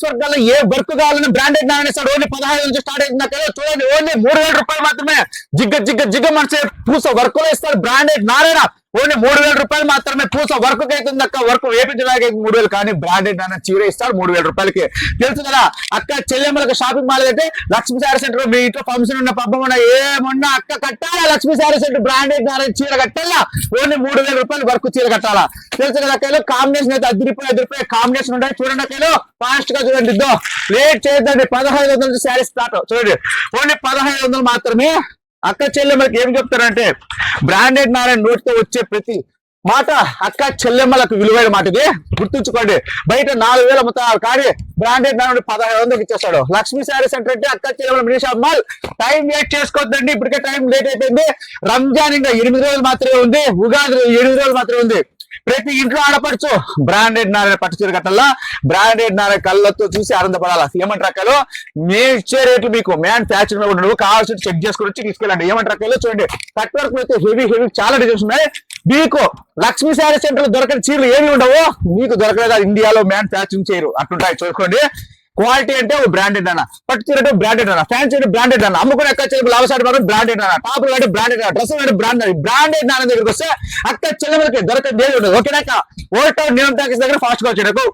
స్వర్గాల్లో ఏ work కావాలని branded నానేస్తాడు. Only 15 నుంచి start అవుతుంది కదా. చూడండి, ఓన్లీ 3000 రూపాయలు మాత్రమే. జిగ్గ మనసే పూస వర్క్ లో ఇస్తాడు బ్రాండెడ్ నారాయణ. ఓన్లీ 3000 రూపాయలు మాత్రమే. పూస వర్క్ అవుతుంది అక్క, వర్క్ వేపించడానికి 3000, కానీ బ్రాండెడ్ నాన్న చీర ఇస్తాడు 3000 రూపాయలకి. తెలుసు కదా అక్క. చెల్లెమ్మలకు షాపింగ్ మాల్ అయితే లక్ష్మీ శారీ సెంటర్. మీ ఇంట్లో ఫంక్షన్ ఉన్న పబ్బం ఉన్న ఏమన్నా అక్క కట్టాలా లక్ష్మీ శారీ సెంటర్ బ్రాండెడ్ నారాయణ చీర కట్టాలా. ఓన్లీ 3000 రూపాయలు వర్క్ చీర కట్టాలా. తెలుసు కదా అక్కలు. కాంబినేషన్ అయితే అదిరిపోయి కాంబినేషన్ ఉంటాయి. చూడండి అక్కలు, ఫాస్ట్ గా చూడండి. ఇద్దో లేట్ చేయొద్దండి. 1500 నుంచి శారీ స్టార్ట్. చూడండి, ఓన్లీ 1500 మాత్రమే. అక్క చెల్లెమ్మలకి ఏం చెప్తారంటే బ్రాండెడ్ నారాయణ నోటితో వచ్చే ప్రతి మాట అక్క చెల్లెమ్మలకు విలువైన మాట. ఇది గుర్తుంచుకోండి. బయట 4000 అమ్ముతారు, కానీ బ్రాండెడ్ నారాయణ 1500 ఇచ్చేస్తాడు. లక్ష్మీ శారీ సెంటర్ అంటే అక్క చెల్లెమ్మల mini shop mall. Time waste చేసుకోవద్దండి. ఇప్పటికే టైం లేట్ అయిపోయింది. రంజాన్ ఇంకా 8 రోజులు మాత్రమే ఉంది. ఉగాది 7 రోజులు మాత్రమే ఉంది. ప్రతి ఇంట్లో ఆడపడుచు బ్రాండెడ్ నారాయణ పట్టు చీర కట్టాలా. బ్రాండెడ్ నారాయణ కళ్ళతో చూసి ఆనందపడాలా. ఏమంటారు అక్కలు, మే ఇచ్చే రేట్లు మీకు మ్యానుఫ్యాక్చరింగ్ లో ఉండవు. కావాల్సి చెక్ చేసుకుని వచ్చి తీసుకెళ్ళండి. ఏమంటారు అక్కలు. చూడండి, కట్ వర్క్ అయితే హెవీ చాలా డిజైన్స్ ఉన్నాయి. మీకు లక్ష్మీ శారీ సెంటర్ లో దొరకని చీరలు ఏమి ఉండవు. మీకు దొరకలేదు, ఇండియాలో మ్యానుఫ్యాక్చరింగ్ చేయరు. అట్లుంటాయి చూసుకోండి. క్వాలిటీ అంటే బ్రాండెడ్ అన్న, పట్టు చీర అంటే బ్రాండెడ్ అన్న, ఫ్యాన్సీ అంటే బ్రాండెడ్ అన్న, అమ్ముకునే అక్క చెల్లెలు లాభసాటి మాత్రం బ్రాండెడ్ అన్న, టాపులు అంటే బ్రాండెడ్ అన్న, డ్రెస్ అంటే బ్రాండెడ్ నాన్న దగ్గరికి వస్తే అక్క చెల్లెలకి దొరకదు ఉండదు. ఓకేనా. ఓల్డ్ టౌన్ నియమ్ టాకీస్ దగ్గర ఫాస్ట్ గా వచ్చాడు.